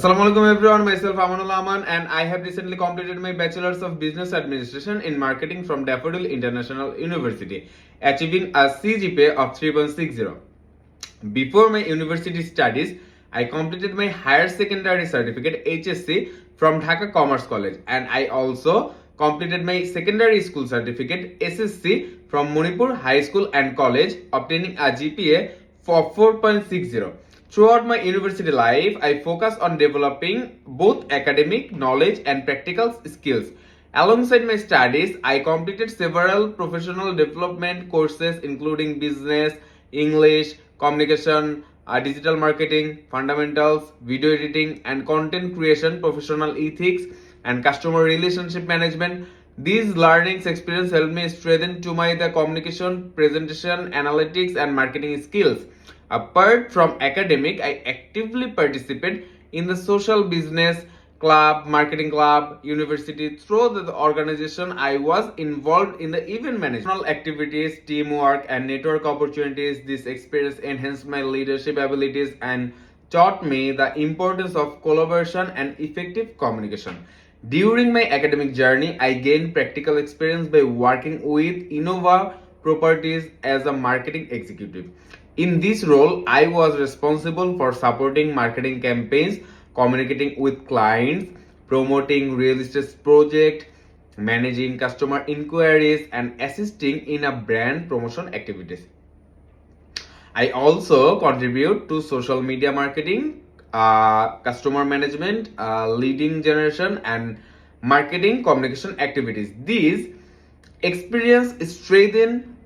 Assalamualaikum everyone, myself Amanul Aman and I have recently completed my Bachelor's of Business Administration in Marketing from Daffodil International University, achieving a CGPA of 3.60. Before my university studies, I completed my Higher Secondary Certificate HSC from Dhaka Commerce College and I also completed my Secondary School Certificate SSC from Manipur High School and College, obtaining a GPA for 4.60. Throughout my university life, I focus on developing both academic knowledge and practical skills. Alongside my studies, I completed several professional development courses including business, English, communication, digital marketing, fundamentals, video editing, and content creation, professional ethics, and customer relationship management. These learnings experience helped me strengthen to my the communication, presentation, analytics, and marketing skills. Apart from academic, I actively participate in the social business club, marketing club, university. Through the organization, I was involved in the event management activities, teamwork, and network opportunities. This experience enhanced my leadership abilities and taught me the importance of collaboration and effective communication. During my academic journey, I gained practical experience by working with Innova Properties as a marketing executive. In this role, I was responsible for supporting marketing campaigns, communicating with clients, promoting real estate projects, managing customer inquiries, and assisting in a brand promotion activities. I also contribute to social media marketing, customer management, leading generation, and marketing communication activities. These experience strengthen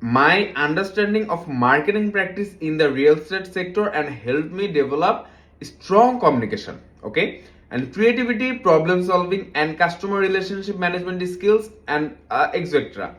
my understanding of marketing practice in the real estate sector and helped me develop strong communication, okay, and creativity, problem solving, and customer relationship management skills, and etc.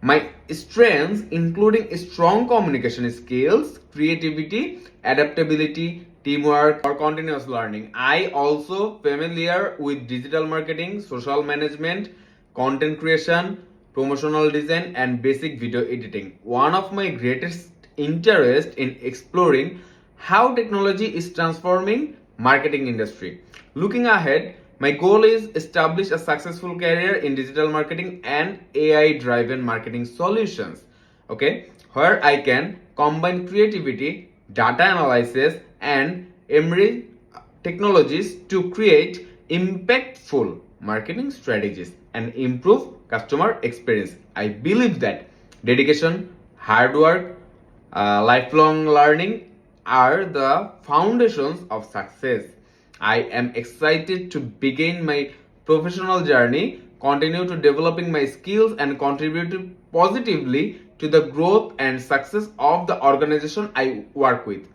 My strengths including strong communication skills, creativity, adaptability, teamwork, or continuous learning. I also familiar with digital marketing, social management, content creation, promotional design, and basic video editing. One of my greatest interest in exploring how technology is transforming marketing industry. Looking ahead, my goal is establish a successful career in digital marketing and AI driven marketing solutions. Okay, where I can combine creativity, data analysis, and emerging technologies to create impactful marketing strategies and improve customer experience. I believe that dedication, hard work, lifelong learning are the foundations of success. I am excited to begin my professional journey, continue to developing my skills, and contribute positively to the growth and success of the organization I work with.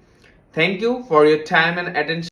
Thank you for your time and attention.